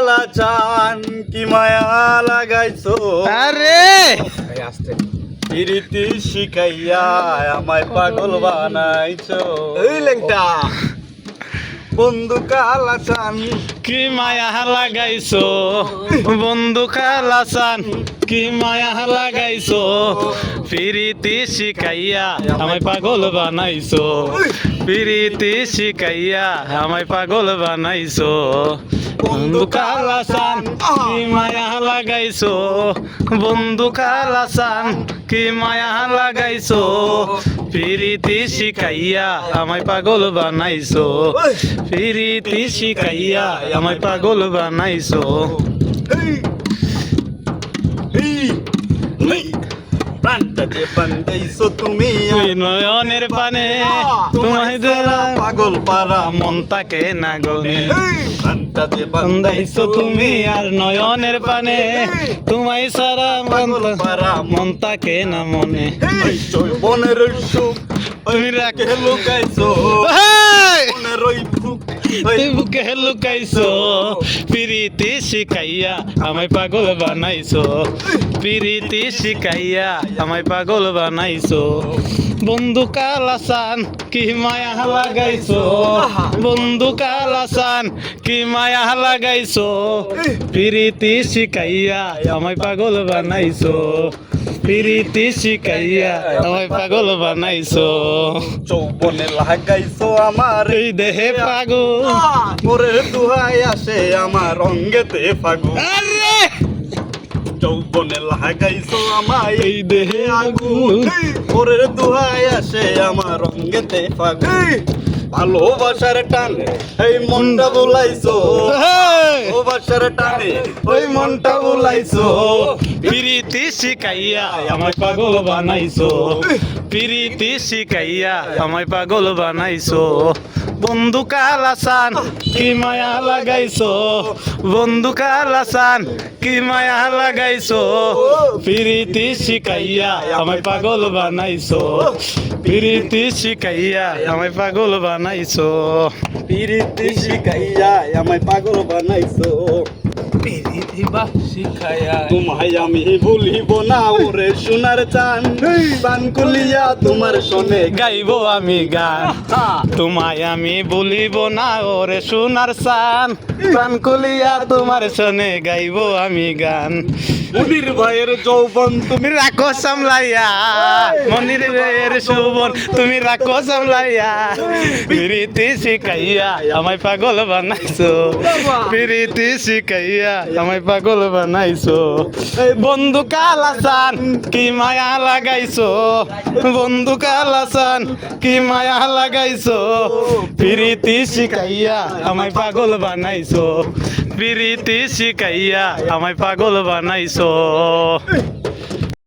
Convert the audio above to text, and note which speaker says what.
Speaker 1: কালা চান কি মায়া লাগাইছো
Speaker 2: আরে
Speaker 1: প্রীতি শিখাইয়া আমায় পাগল বানাইছো
Speaker 3: এই লেংটা
Speaker 1: বন্ধু কালা চান
Speaker 2: কি মায়া লাগাইছো বন্ধু কালাসান কি মায়া লাগাইছো প্রীতি শিখাইয়া আমায় পাগল বানাইছো প্রীতি শিখাইয়া আমায় পাগল বানাইছো বন্ধু কালাসান কি মায়া লাগাইছো বন্ধু কালাসান কি মায়া লাগাইছো প্রীতি শিখাইয়া আমায় পাগল বানাইছো প্রীতি শিখাইয়া আমায় পাগল বানাইছো
Speaker 1: প্রাণটা যে বান্ধাইছো তুমি
Speaker 2: তুই নয়নের পানে তোমায় যারা
Speaker 1: পাগল পারা
Speaker 2: মন তাকে না গলে
Speaker 1: প্রাণটা যে
Speaker 2: বান্ধাইছো তুমি আর নয়নের পানে তোমায় সারা
Speaker 1: পাগল পারা
Speaker 2: মন তাকে না মনে
Speaker 1: বনের সুখ
Speaker 2: তুমি রাখে
Speaker 1: কে লুকাইছো
Speaker 2: হেই!
Speaker 1: বনের ওই সুখ
Speaker 2: তুই বুকে লুকাইছো প্রীতি শিখাইয়া আমায় পাগল বানাইছো প্রীতি শিখাইয়া আমায় পাগল বানাইছো বন্ধু কালাসান কি মায়া লাগাইছো বন্ধু কালাসান কি মায়া লাগাইছো প্রীতি শিখাইয়া আমায় পাগল বানাইছো প্রীতি শিখাইয়া আমায় পাগল বানাইছো
Speaker 1: চৌবনে লাগাইছো আমার
Speaker 2: এই দেহে পাগল
Speaker 1: মোরে দুহাই আসে আমার অঙ্গেতে ফাগু
Speaker 2: আরে
Speaker 1: চৌবনে লাগাইছো আমায়
Speaker 2: এই দেহে আগুন
Speaker 1: মোরে দুহাই আসে আমার অঙ্গেতে ফাগু ভালোবাসার টানে এই মনটা বুলাইছো
Speaker 2: হেই!
Speaker 1: ভালোবাসার টানে
Speaker 2: ওই মনটা বুলাইছো প্রীতি শিখাইয়া আমায় পাগল বানাইছো প্রীতি শিখাইয়া আমায় পাগল বানাইছো বন্ধু কালাসান কি মায়া লাগাইছো বন্ধু কালাসান কি মায়া লাগাইছো প্রীতি শিখাইয়া আমায় পাগল বানাইছো প্রীতি শিখাইয়া আমায় পাগল বানাইছো
Speaker 1: প্রীতি শিখাইয়া আমায় পাগল বানাইছো
Speaker 2: প্রীতি বা শিখাইয়া
Speaker 1: তোমায় আমি ভুলিব না ওরে সোনার চান বান কুলিয়া তোমার শোনে
Speaker 2: গাইবো আমি গান তোমায় আমি বলিব না ওরে সোনার সান প্রাণ খুলিয়া তোমার শোনে গাইবো আমি গান
Speaker 1: মনির ভাইয়ের যৌবন
Speaker 2: তুমি রাখো সামলাইয়া মনির ভাইয়ের শোভন তুমি রাখো সামলাইয়া প্রীতি শিখাইয়া আমায় পাগল বানাইছো প্রীতি শিখাইয়া আমায় পাগল বানাইছো বন্ধু কালাসান কি মায়া লাগাইছো বন্ধু কালাসান কি মায়া লাগাইছো প্রীতি শিখাইয়া আমায় পাগল বানাইছো প্রীতি শিখাইয়া আমায় পাগল বানাইছো